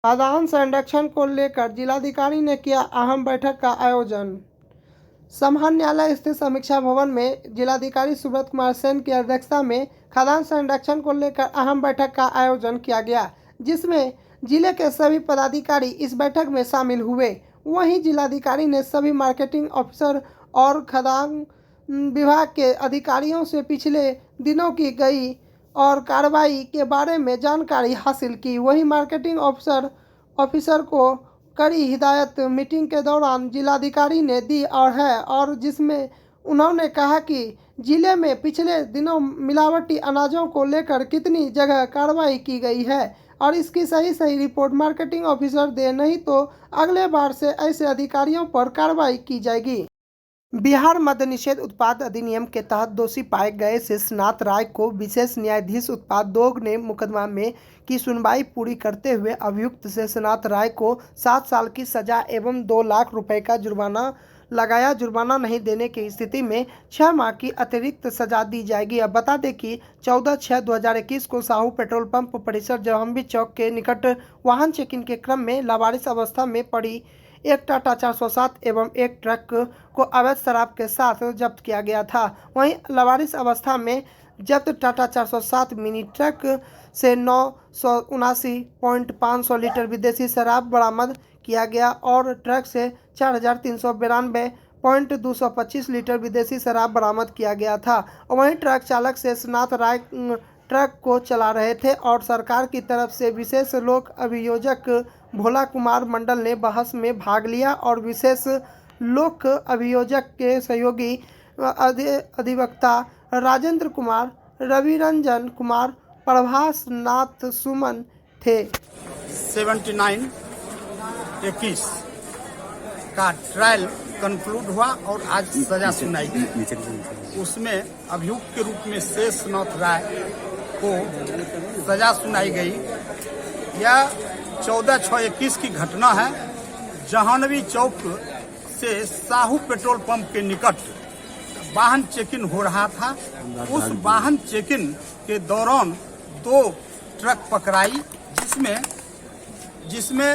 खाद्यान्न संरक्षण को लेकर जिलाधिकारी ने किया अहम बैठक का आयोजन। समाहरण न्यायालय स्थित समीक्षा भवन में जिलाधिकारी सुब्रत कुमार सेन की अध्यक्षता में खाद्यान्न संरक्षण को लेकर अहम बैठक का आयोजन किया गया, जिसमें जिले के सभी पदाधिकारी इस बैठक में शामिल हुए। वहीं जिलाधिकारी ने सभी मार्केटिंग ऑफिसर और खाद्यान्न विभाग के अधिकारियों से पिछले दिनों की गई और कार्रवाई के बारे में जानकारी हासिल की। वहीं मार्केटिंग ऑफिसर को कड़ी हिदायत मीटिंग के दौरान जिलाधिकारी ने दी और जिसमें उन्होंने कहा कि जिले में पिछले दिनों मिलावटी अनाजों को लेकर कितनी जगह कार्रवाई की गई है और इसकी सही रिपोर्ट मार्केटिंग ऑफिसर दे, नहीं तो अगले बार से ऐसे अधिकारियों पर कार्रवाई की जाएगी। बिहार मद्य निषेध उत्पाद अधिनियम के तहत दोषी पाए गए शेषनाथ राय को विशेष न्यायाधीश उत्पाद 2 ने मुकदमा में की सुनवाई पूरी करते हुए अभियुक्त शेषनाथ राय को 7 साल की सजा एवं 2 लाख रुपए का जुर्माना लगाया। जुर्माना नहीं देने की स्थिति में 6 माह की अतिरिक्त सजा दी जाएगी। अब बता दें कि 14/6/2021 को साहू पेट्रोल पंप परिसर जहांबी चौक के निकट वाहन चेकिंग के क्रम में लावारिस अवस्था में पड़ी एक टाटा 407 एवं एक ट्रक को अवैध शराब के साथ जब्त किया गया था। वहीं लावारिस अवस्था में जब्त टाटा 407 मिनी ट्रक से 979.500 लीटर विदेशी शराब बरामद किया गया और ट्रक से 4392.225 लीटर विदेशी शराब बरामद किया गया था। वहीं ट्रक चालक शेषनाथ राय ट्रक को चला रहे थे और सरकार की तरफ से विशेष लोक अभियोजक भोला कुमार मंडल ने बहस में भाग लिया और विशेष लोक अभियोजक के सहयोगी अधिवक्ता राजेंद्र कुमार, रविरंजन कुमार, प्रभास नाथ सुमन थे। 79/21 का ट्रायल कंक्लूड हुआ और आज सजा सुनाई गई। उसमें अभियुक्त के रूप में शेषनाथ राय को सजा सुनाई गई। यह 14/6/21 की घटना है। जहानवी चौक से साहू पेट्रोल पंप के निकट वाहन चेकिंग हो रहा था। उस वाहन चेकिंग के दौरान 2 ट्रक पकड़ाई, जिसमें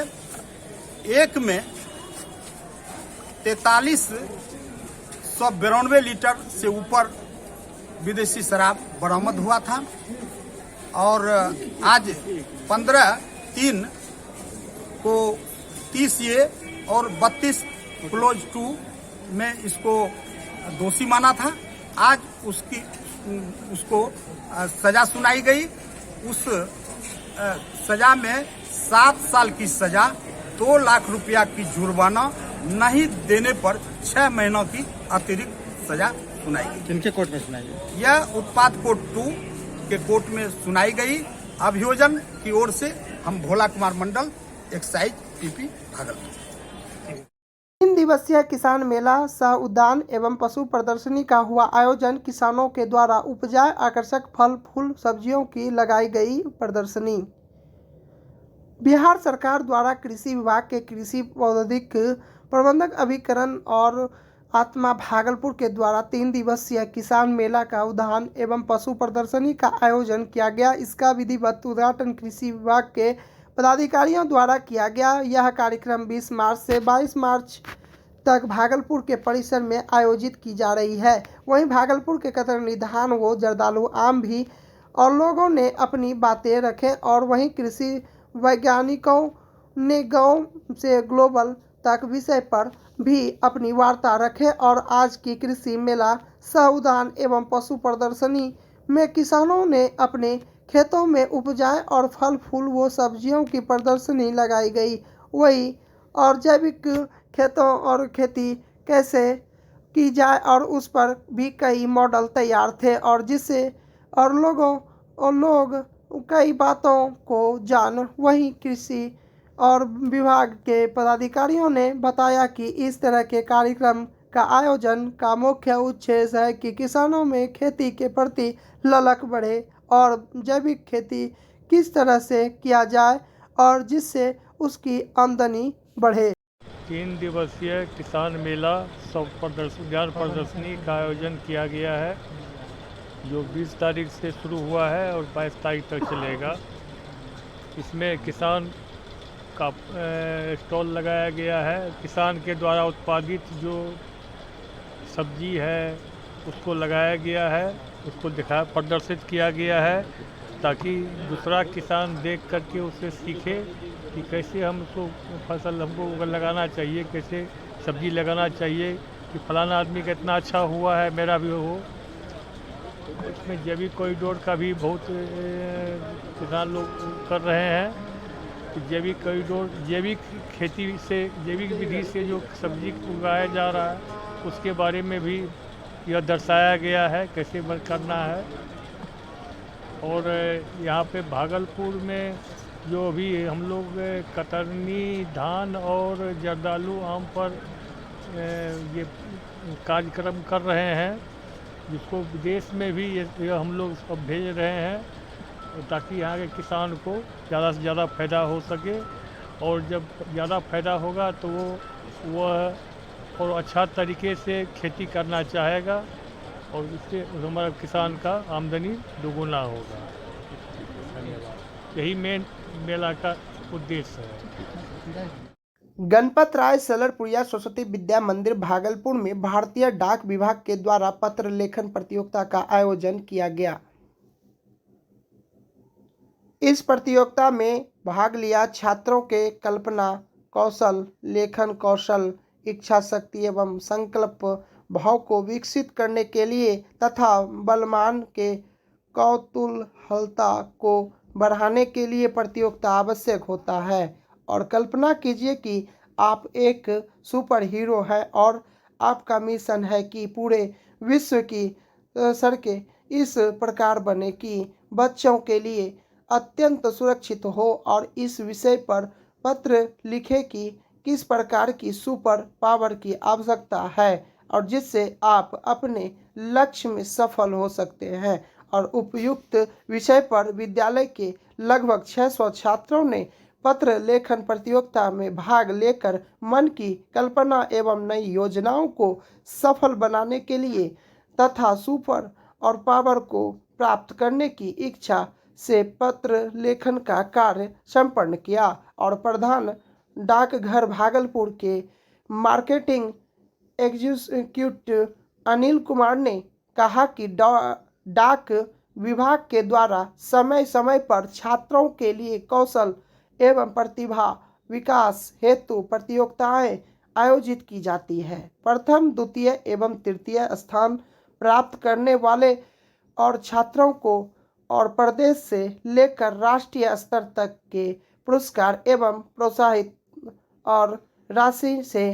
एक में 4392 लीटर से ऊपर विदेशी शराब बरामद हुआ था और आज 15/3 को 30A और 32(2) में इसको दोषी माना था। आज उसको सजा सुनाई गई। उस सजा में 7 साल की सजा, 2 लाख रुपया की जुर्माना नहीं देने पर 6 महीनों की अतिरिक्त सजा सुनाई गई। किनके कोर्ट में सुनाई गई? यह उत्पाद कोर्ट 2 के कोर्ट में सुनाई गई। अभियोजन की ओर से हम भोला कुमार मंडल, एक्साइज टीपी भागलपुर। 3 दिवसीय किसान मेला सह उद्यान एवं पशु प्रदर्शनी का हुआ आयोजन। किसानों के द्वारा उपजाए आकर्षक फल फूल सब्जियों की लगाई गई प्रदर्शनी। बिहार सरकार द्वारा कृषि विभाग के कृषि प्रौद्योगिक प्रबंधक अभिकरण और आत्मा भागलपुर के द्वारा 3 दिवसीय किसान मेला का उद्यान एवं पशु प्रदर्शनी का आयोजन किया गया। इसका विधिवत उद्घाटन कृषि विभाग के पदाधिकारियों द्वारा किया गया। यह कार्यक्रम 20 मार्च से 22 मार्च तक भागलपुर के परिसर में आयोजित की जा रही है। वहीं भागलपुर के कतरनी धान व जर्दालू आम भी और लोगों ने अपनी बातें रखें और वहीं कृषि वैज्ञानिकों ने गांव से ग्लोबल तक विषय पर भी अपनी वार्ता रखे और आज की कृषि मेला सह उद्यान एवं पशु प्रदर्शनी में किसानों ने अपने खेतों में उपजाए और फल फूल व सब्जियों की प्रदर्शनी लगाई गई। वही और जैविक खेतों और खेती कैसे की जाए और उस पर भी कई मॉडल तैयार थे और जिससे और लोग कई बातों को जान। वहीं कृषि और विभाग के पदाधिकारियों ने बताया कि इस तरह के कार्यक्रम का आयोजन का मुख्य उद्देश्य है कि किसानों में खेती के प्रति ललक बढ़े और जैविक खेती किस तरह से किया जाए और जिससे उसकी आमदनी बढ़े। 3 दिवसीय किसान मेला ज्ञान प्रदर्शनी का आयोजन किया गया है, जो 20 तारीख से शुरू हुआ है और 22 तारीख तक चलेगा। इसमें किसान का स्टॉल लगाया गया है। किसान के द्वारा उत्पादित जो सब्जी है उसको लगाया गया है, उसको प्रदर्शित किया गया है, ताकि दूसरा किसान देख करके उससे सीखे कि कैसे हम उसको फसल हमको लगाना चाहिए, कैसे सब्जी लगाना चाहिए, कि फलाना आदमी का इतना अच्छा हुआ है, मेरा भी हो। इसमें जैविक कॉरिडोर का भी बहुत किसान लोग कर रहे हैं कि जैविक कॉरिडोर, जैविक खेती से, जैविक विधि से जो सब्जी उगाया जा रहा है उसके बारे में भी यह दर्शाया गया है कैसे करना है। और यहाँ पे भागलपुर में जो अभी हम लोग कतरनी धान और जर्दालू आम पर ये कार्यक्रम कर रहे हैं, जिसको विदेश में भी ये हम लोग सब भेज रहे हैं, ताकि यहाँ के किसान को ज़्यादा से ज़्यादा फ़ायदा हो सके। और जब ज़्यादा फ़ायदा होगा तो वह और अच्छा तरीके से खेती करना चाहेगा, और इससे हमारा किसान का आमदनी दोगुना होगा। धन्यवाद। यही मेन मेला का उद्देश्य है। गणपत राय सलरपुरिया सरस्वती विद्या मंदिर भागलपुर में भारतीय डाक विभाग के द्वारा पत्र लेखन प्रतियोगिता का आयोजन किया गया। इस प्रतियोगिता में भाग लिया छात्रों के कल्पना कौशल, लेखन कौशल, इच्छा शक्ति एवं संकल्प भाव को विकसित करने के लिए तथा बलमान के कौतूहलता को बढ़ाने के लिए प्रतियोगिता आवश्यक होता है। और कल्पना कीजिए कि आप एक सुपर हीरो हैं और आपका मिशन है कि पूरे विश्व की सड़कें इस प्रकार बने कि बच्चों के लिए अत्यंत सुरक्षित हो, और इस विषय पर पत्र लिखे कि किस प्रकार की सुपर पावर की आवश्यकता है और जिससे आप अपने लक्ष्य में सफल हो सकते हैं। और उपयुक्त विषय पर विद्यालय के लगभग 600 छात्रों ने पत्र लेखन प्रतियोगिता में भाग लेकर मन की कल्पना एवं नई योजनाओं को सफल बनाने के लिए तथा सुपर और पावर को प्राप्त करने की इच्छा से पत्र लेखन का कार्य संपन्न किया। और प्रधान डाकघर भागलपुर के मार्केटिंग एग्जीक्यूटिव अनिल कुमार ने कहा कि डाक विभाग के द्वारा समय समय पर छात्रों के लिए कौशल एवं प्रतिभा विकास हेतु प्रतियोगिताएं आयोजित की जाती है। प्रथम, द्वितीय एवं तृतीय स्थान प्राप्त करने वाले और छात्रों को और प्रदेश से लेकर राष्ट्रीय स्तर तक के पुरस्कार एवं प्रोत्साहित और राशि से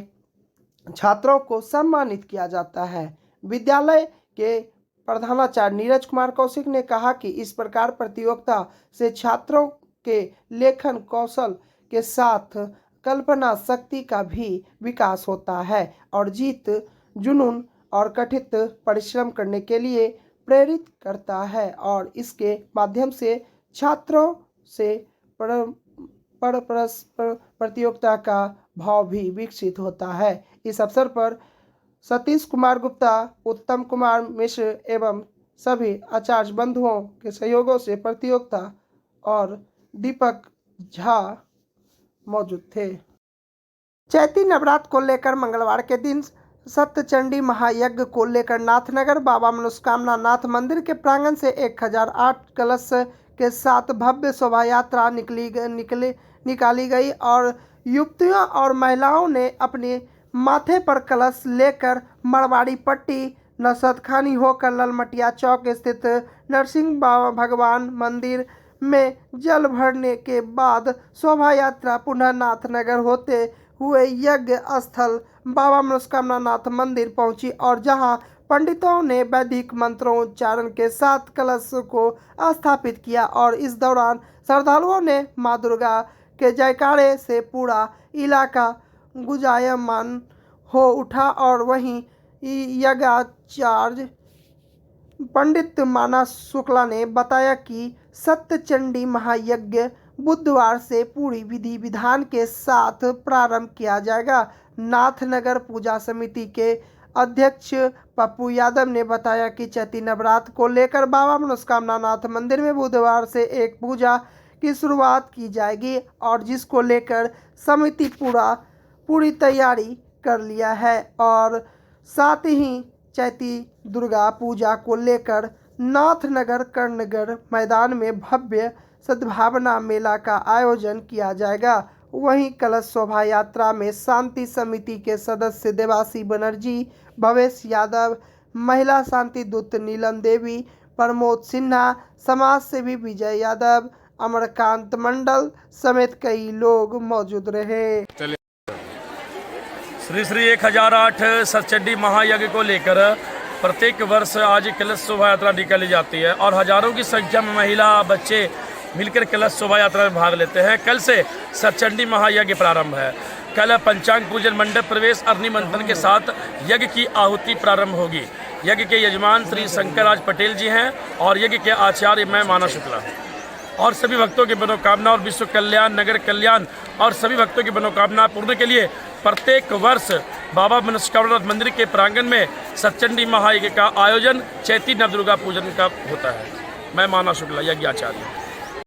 छात्रों को सम्मानित किया जाता है। विद्यालय के प्रधानाचार्य नीरज कुमार कौशिक ने कहा कि इस प्रकार प्रतियोगिता से छात्रों के लेखन कौशल के साथ कल्पना शक्ति का भी विकास होता है और जीत जुनून और कठिन परिश्रम करने के लिए प्रेरित करता है, और इसके माध्यम से छात्रों से परस्पर प्रतियोगिता का भाव भी विकसित होता है। इस अवसर पर सतीश कुमार गुप्ता, उत्तम कुमार मिश्र एवं सभी आचार्य बंधुओं के सहयोगों से प्रतियोगिता और दीपक झा मौजूद थे। चैती नवरात्र को लेकर मंगलवार के दिन सप्तचंडी महायज्ञ को लेकर नाथनगर बाबा मनोस्कामना नाथ मंदिर के प्रांगण से 1008 कलश के साथ भव्य शोभा यात्रा निकाली गई और युवतियों और महिलाओं ने अपने माथे पर कलश लेकर मरवाड़ी पट्टी नसदखानी होकर ललमटिया चौक स्थित नरसिंह भगवान मंदिर में जल भरने के बाद शोभा यात्रा पुनः नाथनगर होते हुए यज्ञ स्थल बाबा मनोस्कामना नाथ मंदिर पहुंची और जहां पंडितों ने वैदिक मंत्रोच्चारण के साथ कलश को स्थापित किया और इस दौरान श्रद्धालुओं ने मां दुर्गा के जयकारे से पूरा इलाका गुंजायमान हो उठा। और वहीं यज्ञाचार्य पंडित मानस शुक्ला ने बताया कि सप्तचंडी महायज्ञ बुधवार से पूरी विधि विधान के साथ प्रारंभ किया जाएगा। नाथनगर पूजा समिति के अध्यक्ष पप्पू यादव ने बताया कि चैती नवरात्र को लेकर बाबा मनोस्कामना नाथ मंदिर में बुधवार से एक पूजा की शुरुआत की जाएगी और जिसको लेकर समिति पूरी तैयारी कर लिया है। और साथ ही चैती दुर्गा पूजा को लेकर नाथनगर कर्णगढ़ मैदान में भव्य सद्भावना मेला का आयोजन किया जाएगा। वहीं कलश शोभा यात्रा में शांति समिति के सदस्य देवासी बनर्जी, भवेश यादव, महिला शांति दूत नीलम देवी, प्रमोद सिन्हा, समाज सेवी विजय यादव, अमरकांत मंडल समेत कई लोग मौजूद रहे। श्री श्री 1008 सतचंडी महायज्ञ को लेकर प्रत्येक वर्ष आज कलश शोभा यात्रा निकाली जाती है और हजारों की संख्या में महिला बच्चे मिलकर कलश शोभा यात्रा में भाग लेते हैं। कल से सतचंडी महायज्ञ प्रारंभ है। कल पंचांग पूजन, मंडप प्रवेश, अग्नि मंथन के साथ यज्ञ की आहुति प्रारंभ होगी। यज्ञ के यजमान श्री शंकरराज पटेल जी हैं और यज्ञ के आचार्य मैं माना शुक्ला और सभी भक्तों की मनोकामना और विश्व कल्याण, नगर कल्याण और सभी भक्तों की मनोकामना पूर्ण के लिए प्रत्येक वर्ष बाबा मनस्कामनाथ मंदिर के प्रांगण में सतचंडी महायज्ञ का आयोजन चैती नवदुर्गा पूजन का होता है। मैं माना शुक्ला, यज्ञ आचार्य।